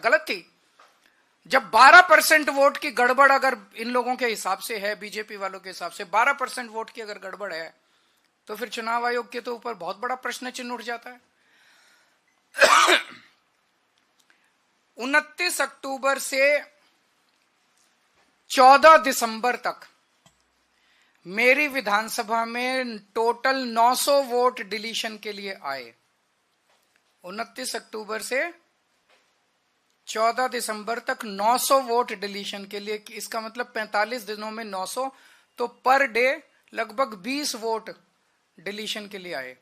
गलत थी। जब 12% वोट की गड़बड़ अगर इन लोगों के हिसाब से है, बीजेपी वालों के हिसाब से 12% वोट की अगर गड़बड़ है, तो फिर चुनाव आयोग के तो ऊपर बहुत बड़ा प्रश्न चिन्ह उठ जाता है। 29 अक्टूबर से 14 दिसंबर तक मेरी विधानसभा में टोटल 900 वोट डिलीशन के लिए आए। 29 अक्टूबर से 14 दिसंबर तक 900 वोट डिलीशन के लिए, इसका मतलब 45 दिनों में 900, तो पर डे लगभग 20 वोट डिलीशन के लिए आए।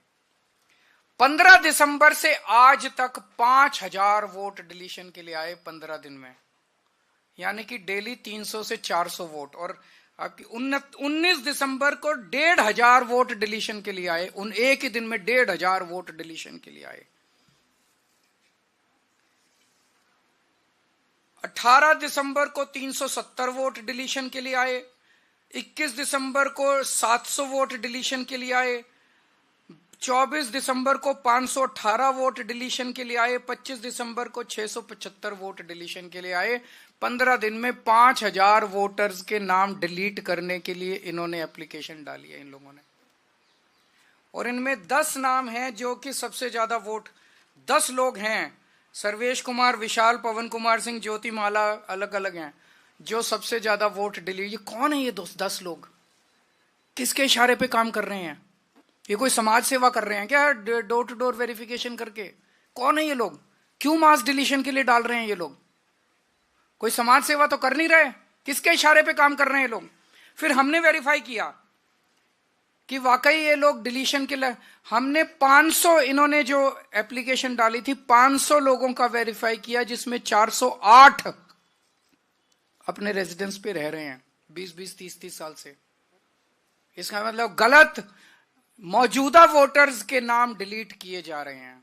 15 दिसंबर से आज तक 5000 वोट डिलीशन के लिए आए 15 दिन में, यानी कि डेली 300 से 400 वोट। और 19 दिसंबर को 1500 वोट डिलीशन के लिए आए, उन एक ही दिन में 1500 वोट डिलीशन के लिए आए। 18 दिसंबर को 370 वोट डिलीशन के लिए आए, 21 दिसंबर को 700 वोट डिलीशन के लिए आए, 24 दिसंबर को 518 वोट डिलीशन के लिए आए, 25 दिसंबर को 675 वोट डिलीशन के लिए आए। 15 दिन में 5000 वोटर्स के नाम डिलीट करने के लिए इन्होंने एप्लीकेशन डाली है इन लोगों ने। और इनमें 10 नाम हैं जो कि सबसे ज्यादा वोट, 10 लोग हैं, सर्वेश कुमार, विशाल, पवन कुमार सिंह, ज्योति माला, अलग अलग हैं, जो सबसे ज्यादा वोट डिलीट। ये कौन है ये 10 लोग? किसके इशारे पे काम कर रहे हैं? ये कोई समाज सेवा कर रहे हैं क्या, डोर टू डोर वेरिफिकेशन करके? कौन है ये लोग? क्यों मास डिलीशन के लिए डाल रहे हैं ये लोग? कोई समाज सेवा तो कर नहीं रहे, किसके इशारे पे काम कर रहे हैं ये लोग? फिर हमने वेरीफाई किया कि वाकई ये लोग डिलीशन के लिए, हमने 500, इन्होंने जो एप्लीकेशन डाली थी 500 लोगों का वेरीफाई किया, जिसमें 408 अपने रेजिडेंस पे रह रहे हैं 20-20, 30-30 साल से। इसका मतलब गलत मौजूदा वोटर्स के नाम डिलीट किए जा रहे हैं,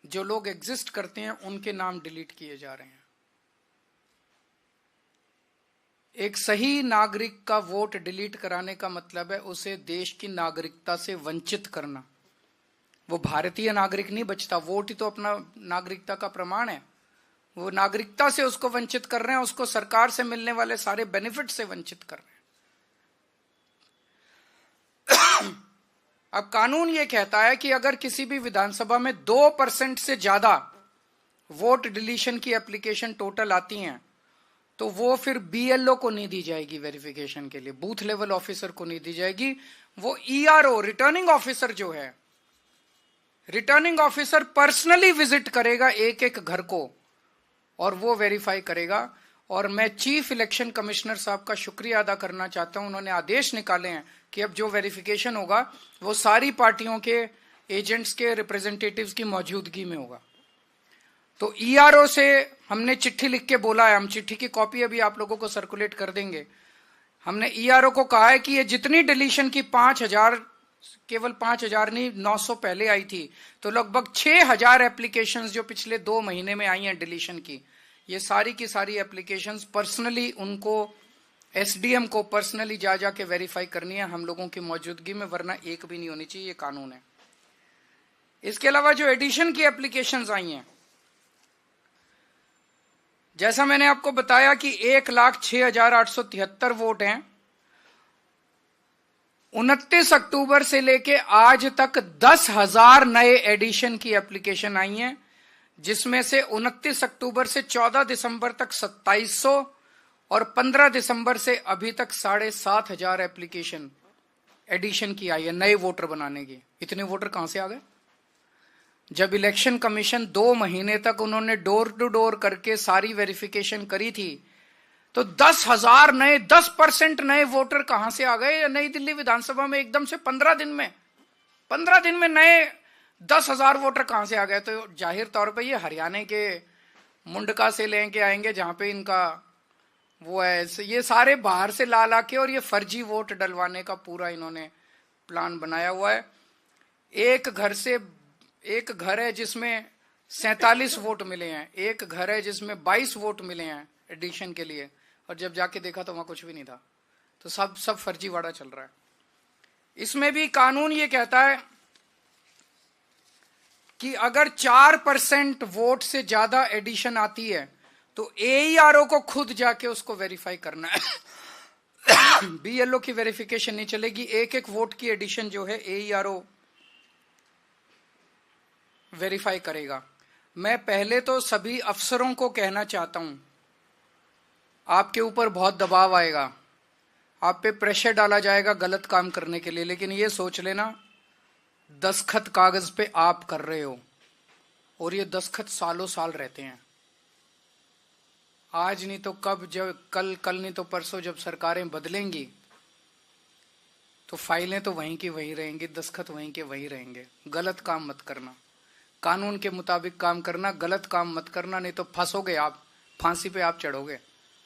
जो लोग एग्जिस्ट करते हैं उनके नाम डिलीट किए जा रहे हैं। एक सही नागरिक का वोट डिलीट कराने का मतलब है उसे देश की नागरिकता से वंचित करना। वो भारतीय नागरिक नहीं बचता, वोट ही तो अपना नागरिकता का प्रमाण है। वो नागरिकता से उसको वंचित कर रहे हैं, उसको सरकार से मिलने वाले सारे बेनिफिट से वंचित कर रहे हैं। अब कानून ये कहता है कि अगर किसी भी विधानसभा में 2% से ज्यादा वोट डिलीशन की एप्लीकेशन टोटल आती हैं, तो वो फिर बीएलओ को नहीं दी जाएगी वेरिफिकेशन के लिए, बूथ लेवल ऑफिसर को नहीं दी जाएगी। वो ईआरओ, रिटर्निंग ऑफिसर जो है, रिटर्निंग ऑफिसर पर्सनली विजिट करेगा एक एक घर को और वो वेरीफाई करेगा। और मैं चीफ इलेक्शन कमिश्नर साहब का शुक्रिया अदा करना चाहता हूं, उन्होंने आदेश निकाले हैं कि अब जो वेरिफिकेशन होगा वो सारी पार्टियों के एजेंट्स के रिप्रेजेंटेटिव्स की मौजूदगी में होगा। तो ईआरओ से हमने चिट्ठी लिख के बोला है, हम चिट्ठी की कॉपी अभी आप लोगों को सर्कुलेट कर देंगे। हमने ईआरओ को कहा है कि ये जितनी डिलीशन की 5000, केवल 5000 नहीं 900 पहले आई थी, तो लगभग 6000 एप्लीकेशंस जो पिछले 2 महीने में आई हैं डिलीशन की, ये सारी की सारी एप्लीकेशंस पर्सनली उनको, एसडीएम को पर्सनली जा जाके वेरीफाई करनी है हम लोगों की मौजूदगी में, वरना एक भी नहीं होनी चाहिए, ये कानून है। इसके अलावा जो एडिशन की एप्लीकेशंस आई हैं, जैसा मैंने आपको बताया कि 1,06,873 वोट हैं। 29 अक्टूबर से लेके आज तक 10,000 नए एडिशन की एप्लीकेशन आई हैं, जिसमें से 29 अक्टूबर से 14 दिसंबर तक 2700 और 15 दिसंबर से अभी तक 7,500 एप्लीकेशन एडिशन की आई है नए वोटर बनाने की। इतने वोटर कहां से आ गए? जब इलेक्शन कमीशन 2 महीने तक उन्होंने डोर टू डोर करके सारी वेरिफिकेशन करी थी, तो 10,000 नए, 10% नए वोटर कहां से आ गए नई दिल्ली विधानसभा में एकदम से 15 दिन में? 15 दिन में नए 10,000 वोटर कहां से आ गए? तो जाहिर तौर पे ये हरियाणा के मुंडका से लेके आएंगे, जहां पे इनका वो है, ये सारे बाहर से ला ला के और ये फर्जी वोट डलवाने का पूरा इन्होंने प्लान बनाया हुआ है। एक घर है जिसमें 47 वोट मिले हैं, एक घर है जिसमें 22 वोट मिले हैं एडिशन के लिए, और जब जाके देखा तो वहां कुछ भी नहीं था। तो सब फर्जीवाड़ा चल रहा है। इसमें भी कानून ये कहता है कि अगर 4% वोट से ज्यादा एडिशन आती है तो AERO को खुद जाके उसको वेरीफाई करना है। BLO की वेरिफिकेशन नहीं चलेगी। एक एक वोट की एडिशन जो है AERO वेरीफाई करेगा। मैं पहले तो सभी अफसरों को कहना चाहता हूं, आपके ऊपर बहुत दबाव आएगा, आप पे प्रेशर डाला जाएगा गलत काम करने के लिए, लेकिन ये सोच लेना दस्तखत कागज पे आप कर रहे हो और ये दस्तखत सालों साल रहते हैं। आज नहीं तो कब, जब कल नहीं तो परसों जब सरकारें बदलेंगी तो फाइलें तो वहीं की वहीं रहेंगी, दस्तखत वहीं के वहीं रहेंगे। गलत काम मत करना, कानून के मुताबिक काम करना, गलत काम मत करना, नहीं तो फंसोगे आप, फांसी पे आप चढ़ोगे।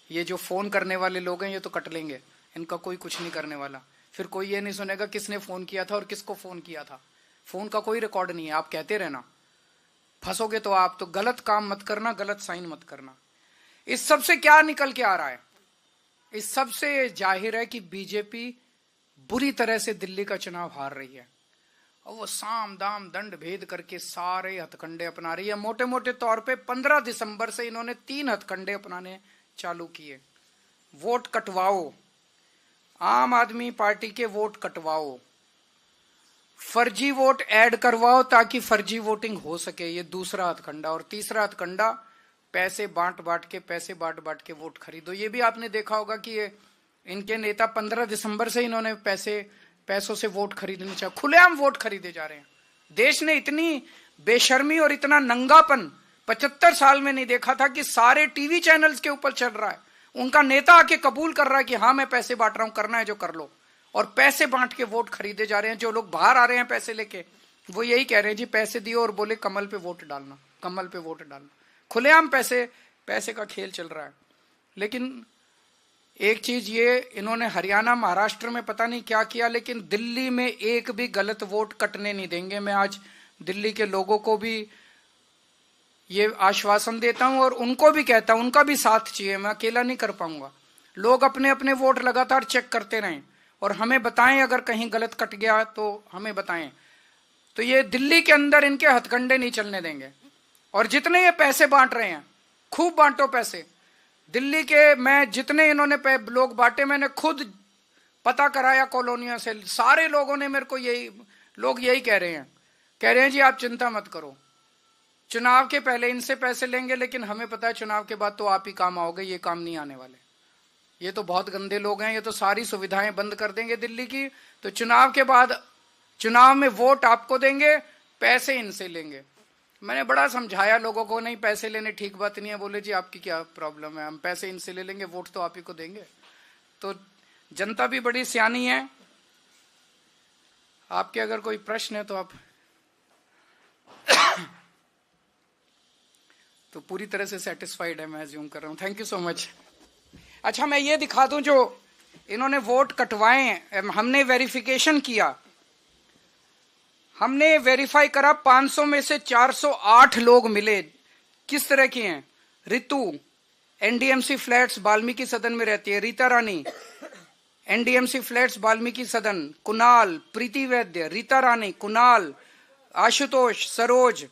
ये जो फोन करने वाले लोग हैं ये तो कट लेंगे, इनका कोई कुछ नहीं करने वाला। फिर कोई ये नहीं सुनेगा किसने फोन किया था और किसको फोन किया था, फोन का कोई रिकॉर्ड नहीं है, आप कहते रहना। फंसोगे तो आप, तो गलत काम मत करना, गलत साइन मत करना। इस सब से क्या निकल के आ रहा है? इस सब से जाहिर है कि बीजेपी बुरी तरह से दिल्ली का चुनाव हार रही है और वो साम दाम दंड भेद करके सारे हथकंडे अपना रही है। मोटे मोटे तौर पे 15 दिसंबर से इन्होंने 3 हथकंडे अपनाने चालू किए। वोट कटवाओ, आम आदमी पार्टी के वोट कटवाओ, फर्जी वोट ऐड करवाओ ताकि फर्जी वोटिंग हो सके, ये दूसरा हथकंडा। और तीसरा हथकंडा, पैसे बांट बांट के वोट खरीदो। ये भी आपने देखा होगा कि ये इनके नेता 15 दिसंबर से इन्होंने पैसों से वोट खरीदने चाहिए, खुलेआम वोट खरीदे जा रहे हैं। देश ने इतनी बेशर्मी और इतना नंगापन 75 साल में नहीं देखा था कि सारे टीवी चैनल्स के ऊपर चल रहा है। उनका नेता आके कबूल कर रहा है कि हाँ मैं पैसे बांट रहा हूं, करना है जो कर लो। और पैसे बांट के वोट खरीदे जा रहे हैं। जो लोग बाहर आ रहे हैं पैसे लेके, वो यही कह रहे हैं जी पैसे दियो और बोले कमल पे वोट डालना, कमल पे वोट डालना। खुलेआम पैसे का खेल चल रहा है। लेकिन एक चीज ये, इन्होंने हरियाणा महाराष्ट्र में पता नहीं क्या किया, लेकिन दिल्ली में एक भी गलत वोट कटने नहीं देंगे। मैं आज दिल्ली के लोगों को भी ये आश्वासन देता हूं और उनको भी कहता हूं, उनका भी साथ चाहिए, मैं अकेला नहीं कर पाऊंगा। लोग अपने अपने वोट लगातार चेक करते रहें और हमें बताएं अगर कहीं गलत कट गया तो हमें बताएं। तो ये दिल्ली के अंदर इनके हथकंडे नहीं चलने देंगे। और जितने ये पैसे बांट रहे हैं, खूब बांटो पैसे। दिल्ली के मैं जितने इन्होंने लोग बांटे, मैंने खुद पता कराया कॉलोनियों से, सारे लोगों ने मेरे को यही कह रहे हैं जी आप चिंता मत करो, चुनाव के पहले इनसे पैसे लेंगे, लेकिन हमें पता है चुनाव के बाद तो आप ही काम आओगे, ये काम नहीं आने वाले। ये तो बहुत गंदे लोग हैं, ये तो सारी सुविधाएं बंद कर देंगे दिल्ली की। तो चुनाव के बाद, चुनाव में वोट आपको देंगे, पैसे इनसे लेंगे। मैंने बड़ा समझाया लोगों को, नहीं पैसे लेने ठीक बात नहीं है। बोले जी आपकी क्या प्रॉब्लम है, हम पैसे इनसे ले लेंगे, वोट तो आप ही को देंगे। तो जनता भी बड़ी सियानी है। आपके अगर कोई प्रश्न है तो आप तो पूरी तरह से सेटिस्फाइड है, मैं अज्यूम कर रहा हूं। Thank you so much. अच्छा मैं ये दिखा दूं, जो इन्होंने वोट कटवाए, हमने वेरिफिकेशन किया, हमने वेरीफाई करा, 500 में से 408 लोग मिले। किस तरह के हैं? रितु NDMC फ्लैट्स वाल्मीकि सदन में रहती है, रीता रानी NDMC फ्लैट्स वाल्मीकि सदन, कुणाल, प्रीति वैद्य, रीता रानी, कुणाल, आशुतोष, सरोज,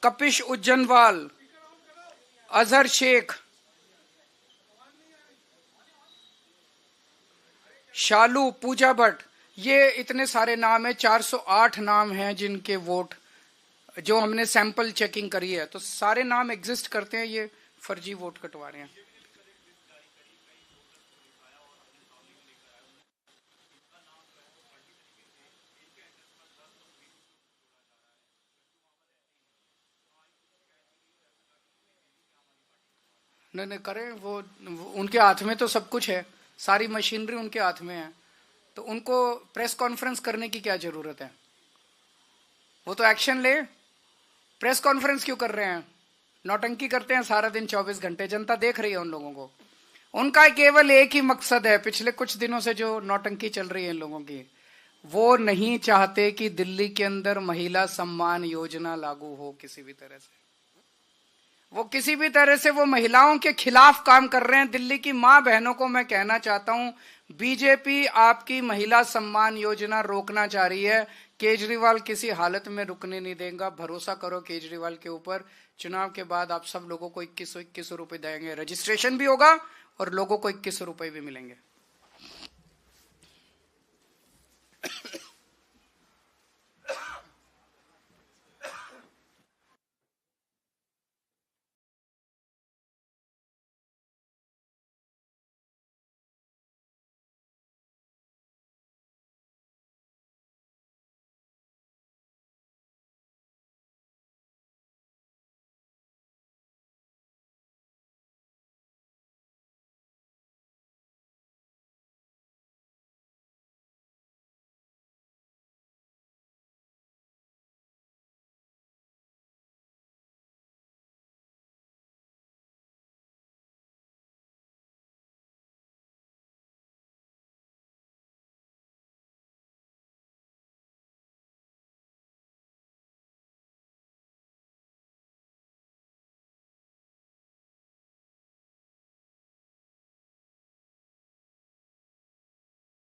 कपिश उज्जैनवाल, अजहर शेख, शालू, पूजा भट्ट, ये इतने सारे नाम है। 408 नाम हैं जिनके वोट, जो हमने सैंपल चेकिंग करी है, तो सारे नाम एग्जिस्ट करते हैं, ये फर्जी वोट कटवा रहे हैं। नहीं करें, वो उनके हाथ में तो सब कुछ है, सारी मशीनरी उनके हाथ में है, तो उनको प्रेस कॉन्फ्रेंस करने की क्या जरूरत है? वो तो एक्शन ले। प्रेस कॉन्फ्रेंस क्यों कर रहे हैं? नौटंकी करते हैं सारा दिन 24 घंटे, जनता देख रही है उन लोगों को। उनका केवल एक ही मकसद है, पिछले कुछ दिनों से जो नौटंकी चल रही है इन लोगों की, वो नहीं चाहते कि दिल्ली के अंदर महिला सम्मान योजना लागू हो किसी भी तरह से। वो किसी भी तरह से वो महिलाओं के खिलाफ काम कर रहे हैं। दिल्ली की मां बहनों को मैं कहना चाहता हूं, बीजेपी आपकी महिला सम्मान योजना रोकना चाह रही है, केजरीवाल किसी हालत में रुकने नहीं देगा। भरोसा करो केजरीवाल के ऊपर, चुनाव के बाद आप सब लोगों को 2100 रुपए देंगे, रजिस्ट्रेशन भी होगा और लोगों को 2100 रुपए भी मिलेंगे।